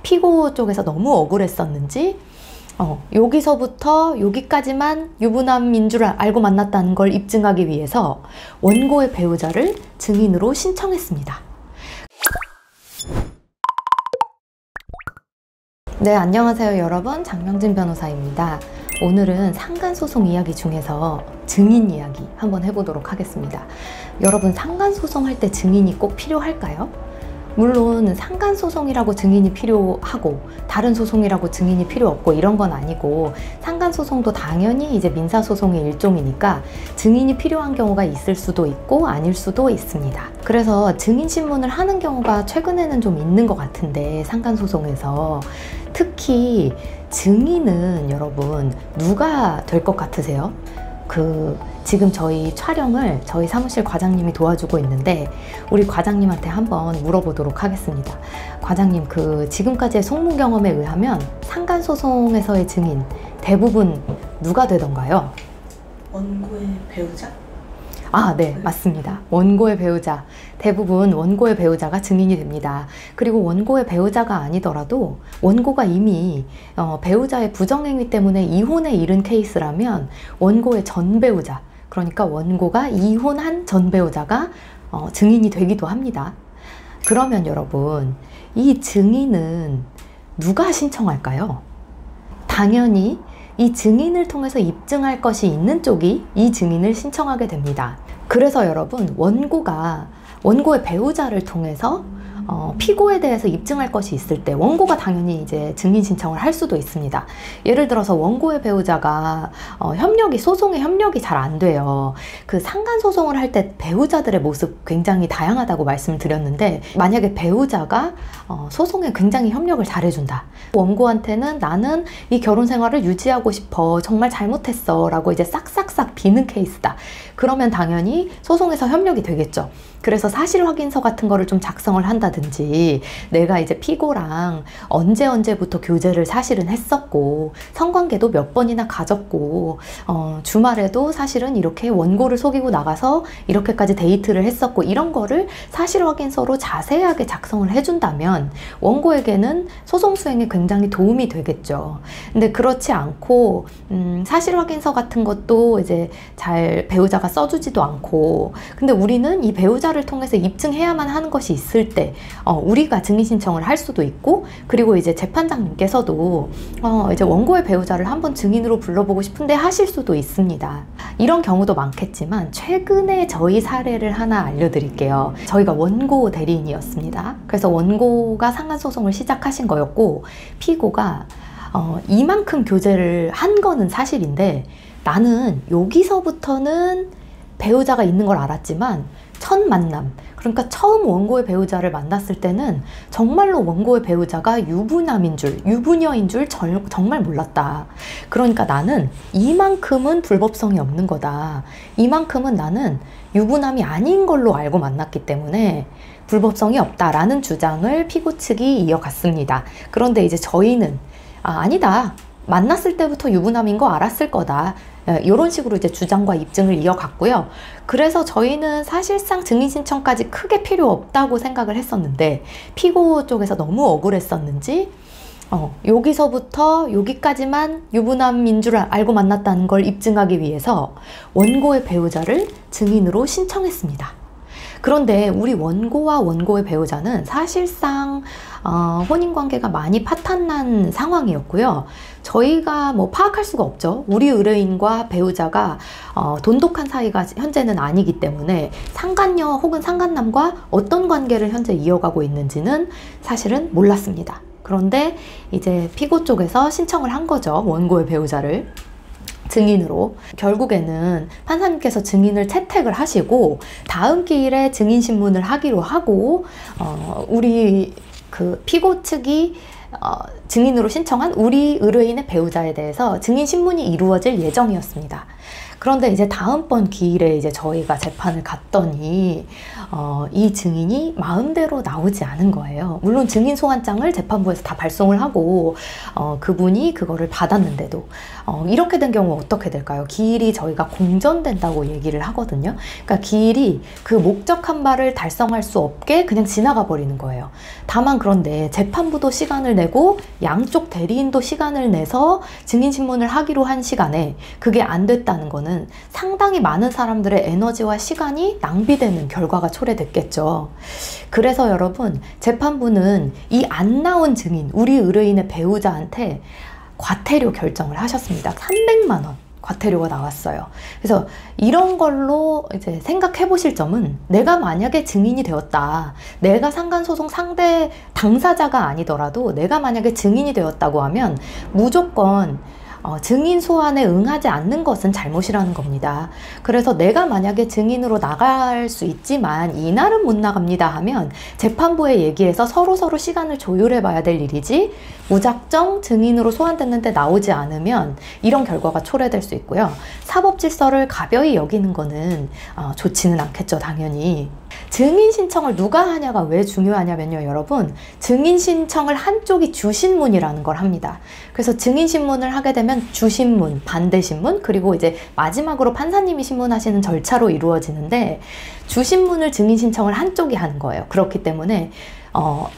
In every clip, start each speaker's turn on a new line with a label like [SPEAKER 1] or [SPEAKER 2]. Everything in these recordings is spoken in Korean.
[SPEAKER 1] 피고 쪽에서 너무 억울했었는지 여기서부터 여기까지만 유부남인 줄 알고 만났다는 걸 입증하기 위해서 원고의 배우자를 증인으로 신청했습니다. 네, 안녕하세요 여러분, 장명진 변호사입니다. 오늘은 상간소송 이야기 중에서 증인 이야기 한번 해보도록 하겠습니다. 여러분, 상간소송 할 때 증인이 꼭 필요할까요? 물론 상간소송이라고 증인이 필요하고 다른 소송이라고 증인이 필요 없고 이런 건 아니고, 상간소송도 당연히 이제 민사소송의 일종이니까 증인이 필요한 경우가 있을 수도 있고 아닐 수도 있습니다. 그래서 증인 신문을 하는 경우가 최근에는 좀 있는 것 같은데, 상간소송에서 특히 증인은 여러분 누가 될 것 같으세요? 지금 저희 촬영을 저희 사무실 과장님이 도와주고 있는데, 우리 과장님한테 한번 물어보도록 하겠습니다. 과장님, 지금까지의 송무 경험에 의하면 상간소송에서의 증인 대부분 누가 되던가요?
[SPEAKER 2] 원고의 배우자?
[SPEAKER 1] 아, 네, 맞습니다. 원고의 배우자. 대부분 원고의 배우자가 증인이 됩니다. 그리고 원고의 배우자가 아니더라도 원고가 이미 배우자의 부정행위 때문에 이혼에 이른 케이스라면 원고의 전 배우자, 그러니까 원고가 이혼한 전 배우자가 증인이 되기도 합니다. 그러면 여러분, 이 증인은 누가 신청할까요? 당연히 이 증인을 통해서 입증할 것이 있는 쪽이 이 증인을 신청하게 됩니다. 그래서 여러분, 원고의 배우자를 통해서 피고에 대해서 입증할 것이 있을 때 원고가 당연히 이제 증인 신청을 할 수도 있습니다. 예를 들어서 원고의 배우자가 소송의 협력이 잘 안 돼요. 상간소송을 할 때 배우자들의 모습 굉장히 다양하다고 말씀드렸는데, 만약에 배우자가 소송에 굉장히 협력을 잘 해준다. 원고한테는 나는 이 결혼 생활을 유지하고 싶어, 정말 잘못했어 라고 이제 싹싹싹 비는 케이스다. 그러면 당연히 소송에서 협력이 되겠죠. 그래서 사실 확인서 같은 거를 좀 작성을 한다든지, 내가 이제 피고랑 언제부터 교제를 사실은 했었고, 성관계도 몇 번이나 가졌고, 주말에도 사실은 이렇게 원고를 속이고 나가서 이렇게까지 데이트를 했었고, 이런 거를 사실 확인서로 자세하게 작성을 해준다면 원고에게는 소송 수행에 굉장히 도움이 되겠죠. 근데 그렇지 않고 사실 확인서 같은 것도 이제 잘 배우자가 써주지도 않고, 근데 우리는 이 배우자를 통해서 입증해야만 하는 것이 있을 때 우리가 증인 신청을 할 수도 있고, 그리고 이제 재판장님께서도 이제 원고의 배우자를 한번 증인으로 불러보고 싶은데 하실 수도 있습니다. 이런 경우도 많겠지만, 최근에 저희 사례를 하나 알려드릴게요. 저희가 원고 대리인이었습니다. 그래서 원고가 상간소송을 시작하신 거였고, 피고가 이만큼 교제를 한 거는 사실인데, 나는 여기서부터는 배우자가 있는 걸 알았지만 첫 만남, 그러니까 처음 원고의 배우자를 만났을 때는 정말로 원고의 배우자가 유부녀인 줄 정말 몰랐다. 그러니까 나는 이만큼은 불법성이 없는 거다. 이만큼은 나는 유부남이 아닌 걸로 알고 만났기 때문에 불법성이 없다라는 주장을 피고 측이 이어갔습니다. 그런데 이제 저희는 아니다, 만났을 때부터 유부남인 거 알았을 거다, 이런 식으로 이제 주장과 입증을 이어갔고요. 그래서 저희는 사실상 증인 신청까지 크게 필요 없다고 생각을 했었는데, 피고 쪽에서 너무 억울했었는지 여기서부터 여기까지만 유부남인 줄 알고 만났다는 걸 입증하기 위해서 원고의 배우자를 증인으로 신청했습니다. 그런데 우리 원고와 원고의 배우자는 사실상 혼인관계가 많이 파탄난 상황이었고요. 저희가 파악할 수가 없죠. 우리 의뢰인과 배우자가 돈독한 사이가 현재는 아니기 때문에 상간녀 혹은 상간남과 어떤 관계를 현재 이어가고 있는지는 사실은 몰랐습니다. 그런데 이제 피고 쪽에서 신청을 한 거죠, 원고의 배우자를 증인으로. 결국에는 판사님께서 증인을 채택을 하시고 다음 기일에 증인 신문을 하기로 하고, 우리 피고 측이 증인으로 신청한 우리 의뢰인의 배우자에 대해서 증인 신문이 이루어질 예정이었습니다. 그런데 이제 다음번 기일에 이제 저희가 재판을 갔더니 이 증인이 마음대로 나오지 않은 거예요. 물론 증인 소환장을 재판부에서 다 발송을 하고 그분이 그거를 받았는데도 이렇게 된 경우 어떻게 될까요? 기일이 저희가 공전된다고 얘기를 하거든요. 그러니까 기일이 그 목적한 바를 달성할 수 없게 그냥 지나가 버리는 거예요. 다만 그런데 재판부도 시간을 내고 양쪽 대리인도 시간을 내서 증인신문을 하기로 한 시간에 그게 안 됐다는 거는 상당히 많은 사람들의 에너지와 시간이 낭비되는 결과가 초래됐겠죠. 그래서 여러분, 재판부는 이 안 나온 증인, 우리 의뢰인의 배우자한테 과태료 결정을 하셨습니다. 300만 원. 과태료가 나왔어요. 그래서 이런 걸로 이제 생각해 보실 점은, 내가 만약에 증인이 되었다, 내가 상간소송 상대 당사자가 아니더라도 내가 만약에 증인이 되었다고 하면 무조건 증인 소환에 응하지 않는 것은 잘못이라는 겁니다. 그래서 내가 만약에 증인으로 나갈 수 있지만 이날은 못 나갑니다 하면 재판부에 얘기해서 서로 시간을 조율해 봐야 될 일이지, 무작정 증인으로 소환됐는데 나오지 않으면 이런 결과가 초래될 수 있고요. 사법 질서를 가벼이 여기는 거는 좋지는 않겠죠, 당연히. 증인 신청을 누가 하냐가 왜 중요하냐면요, 여러분, 증인 신청을 한쪽이 주신문이라는 걸 합니다. 그래서 증인 신문을 하게 되면 주신문, 반대신문, 그리고 이제 마지막으로 판사님이 신문하시는 절차로 이루어지는데, 주신문을 증인 신청을 한쪽이 하는 거예요. 그렇기 때문에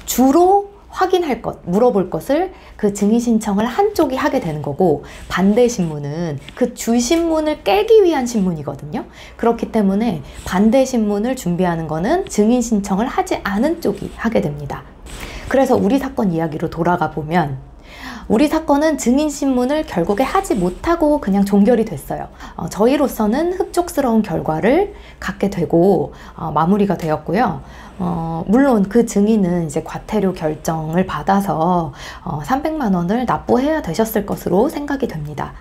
[SPEAKER 1] 주로 확인할 것, 물어볼 것을 그 증인 신청을 한쪽이 하게 되는 거고, 반대 신문은 그 주신문을 깨기 위한 신문이거든요. 그렇기 때문에 반대 신문을 준비하는 거는 증인 신청을 하지 않은 쪽이 하게 됩니다. 그래서 우리 사건 이야기로 돌아가 보면, 우리 사건은 증인신문을 결국에 하지 못하고 그냥 종결이 됐어요. 저희로서는 흡족스러운 결과를 갖게 되고 마무리가 되었고요. 물론 그 증인은 이제 과태료 결정을 받아서 300만 원을 납부해야 되셨을 것으로 생각이 됩니다.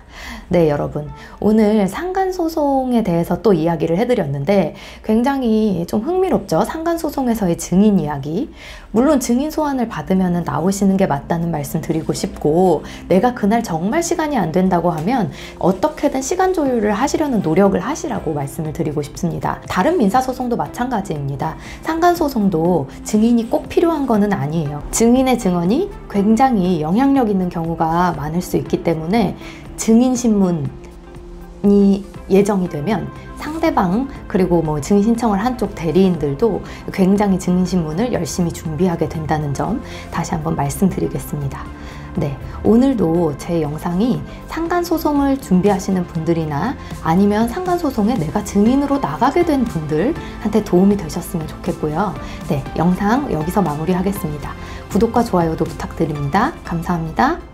[SPEAKER 1] 네, 여러분, 오늘 상간소송에 대해서 또 이야기를 해드렸는데 굉장히 좀 흥미롭죠? 상간소송에서의 증인 이야기. 물론 증인 소환을 받으면 나오시는 게 맞다는 말씀 드리고 싶고, 내가 그날 정말 시간이 안 된다고 하면 어떻게든 시간 조율을 하시려는 노력을 하시라고 말씀을 드리고 싶습니다. 다른 민사소송도 마찬가지입니다. 상간소송도 증인이 꼭 필요한 거는 아니에요. 증인의 증언이 굉장히 영향력 있는 경우가 많을 수 있기 때문에 증인신문이 예정이 되면 상대방, 그리고 뭐 증인 신청을 한쪽 대리인들도 굉장히 증인신문을 열심히 준비하게 된다는 점 다시 한번 말씀드리겠습니다. 네, 오늘도 제 영상이 상간소송을 준비하시는 분들이나 아니면 상간소송에 내가 증인으로 나가게 된 분들한테 도움이 되셨으면 좋겠고요. 네, 영상 여기서 마무리하겠습니다. 구독과 좋아요도 부탁드립니다. 감사합니다.